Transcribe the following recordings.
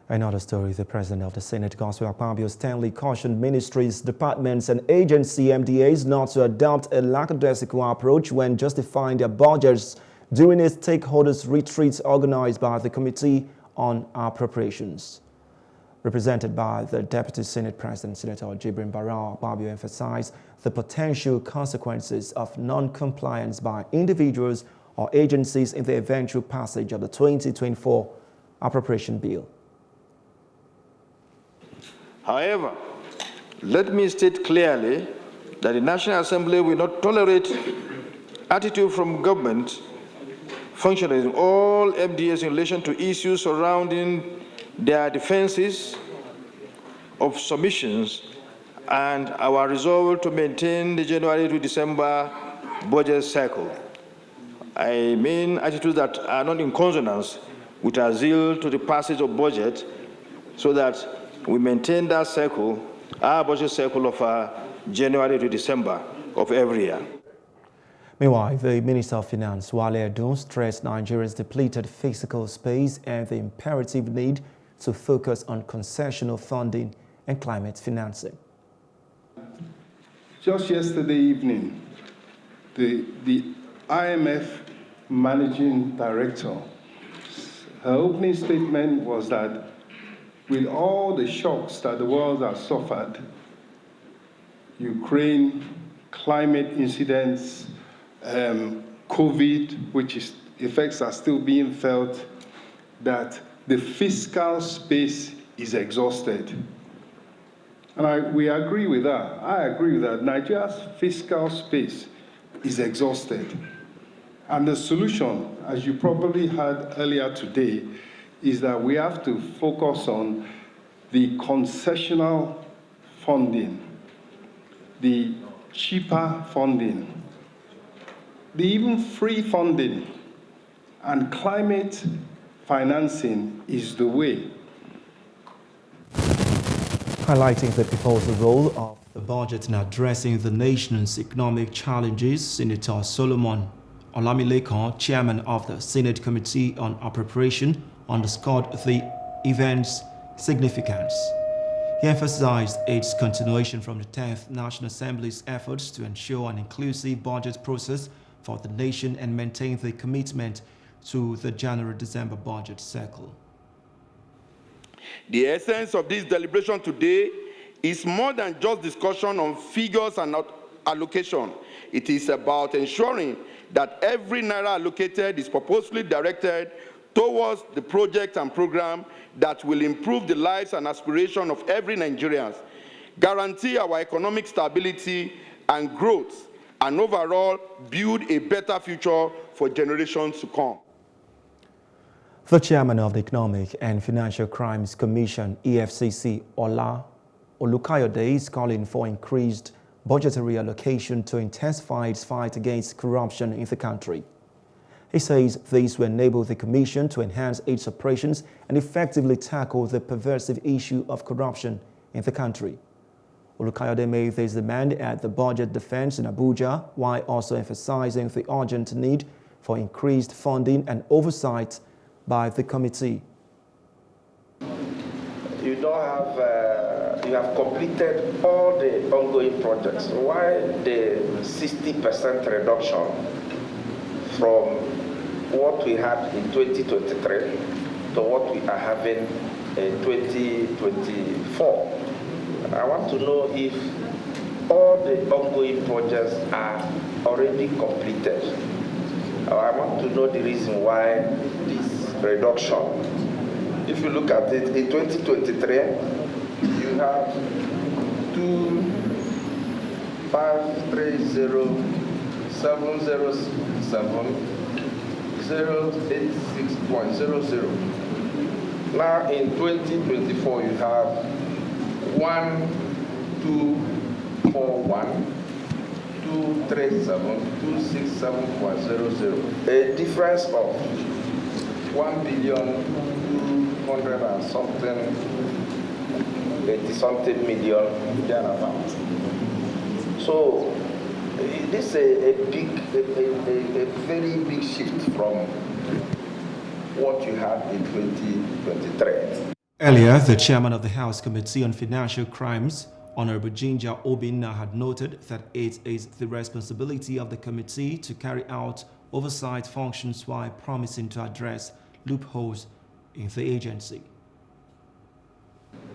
Another story, the President of the Senate, Gospel Akpabio Stanley, cautioned ministries, departments and agency MDAs not to adopt a lackadaisical approach when justifying their budgets during a stakeholders retreat organized by the Committee on Appropriations. Represented by the Deputy Senate President, Senator Jibrin Barao, Akpabio emphasized the potential consequences of non-compliance by individuals or agencies in the eventual passage of the 2024 Appropriation Bill. However, let me state clearly that the National Assembly will not tolerate attitude from government functionaries in all MDAs in relation to issues surrounding their defenses of submissions and our resolve to maintain the January to December budget cycle. I mean attitudes that are not in consonance with our zeal to the passage of budget, so that we maintain that cycle, our budget cycle of January to December of every year. Meanwhile, the Minister of Finance, Wale Edun, stressed Nigeria's depleted fiscal space and the imperative need to focus on concessional funding and climate financing. Just yesterday evening, the IMF Managing Director, her opening statement was that with all the shocks that the world has suffered, Ukraine, climate incidents, COVID, which is effects are still being felt, that the fiscal space is exhausted. And we agree with that. I agree with that. Nigeria's fiscal space is exhausted. And the solution, as you probably heard earlier today, is that we have to focus on the concessional funding, the cheaper funding, the even free funding, and climate financing is the way. Highlighting the proposed role of the budget in addressing the nation's economic challenges, Senator Solomon Olamilekan, chairman of the Senate Committee on Appropriation, underscored the event's significance. He emphasized its continuation from the 10th National Assembly's efforts to ensure an inclusive budget process for the nation and maintain the commitment to the January-December budget cycle. The essence of this deliberation today is more than just discussion on figures and allocation. It is about ensuring that every naira allocated is purposefully directed towards the project and program that will improve the lives and aspirations of every Nigerian, guarantee our economic stability and growth, and overall build a better future for generations to come. The chairman of the Economic and Financial Crimes Commission, E.F.C.C, Ola Olukayode, is calling for increased budgetary allocation to intensify its fight against corruption in the country. He says this will enable the Commission to enhance its operations and effectively tackle the pervasive issue of corruption in the country. Olukayode made this demand at the Budget Defense in Abuja, while also emphasizing the urgent need for increased funding and oversight by the committee. You have completed all the ongoing projects. Why the 60% reduction from what we had in 2023 to what we are having in 2024? I want to know if all the ongoing projects are already completed. I want to know the reason why this reduction. If you look at it, in 2023, you have 2,537,086.00. Now in 2024, you have 1,241,237,267.00. A difference of 1,200 and something, 80-something million thereabout. So this is a very big shift from what you had in 2023. Earlier, the chairman of the House Committee on Financial Crimes, Honorable Ginger Obinna, had noted that it is the responsibility of the committee to carry out oversight functions while promising to address loopholes in the agency.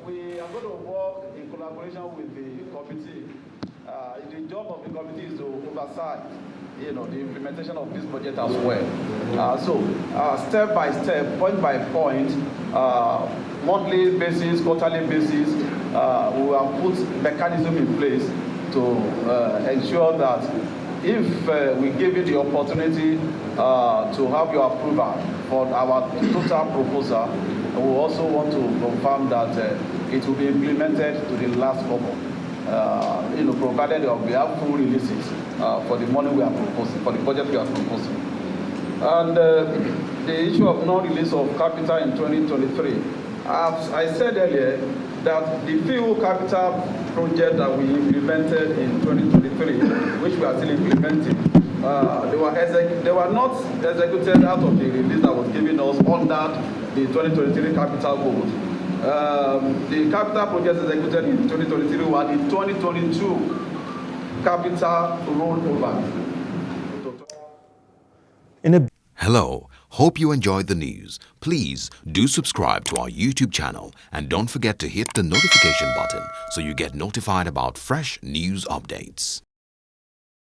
We are going to work in collaboration with the committee. The job of the committee is to oversight, the implementation of this budget as well. Step by step, point by point, monthly basis, quarterly basis, we have put mechanism in place to ensure that if we give you the opportunity to have your approval for our total proposal, we also want to confirm that it will be implemented to the last kobo. Provided we have full releases for the money we are proposing, for the budget we are proposing. And the issue of non-release of capital in 2023, I said earlier that the few capital projects that we implemented in 2023, which we are still implementing, they were not executed out of the release that was given us under the 2023 capital goals. The capital projects executed in 2023 were the 2022 capital rollover. Hello, hope you enjoyed the news. Please do subscribe to our YouTube channel and don't forget to hit the notification button so you get notified about fresh news updates.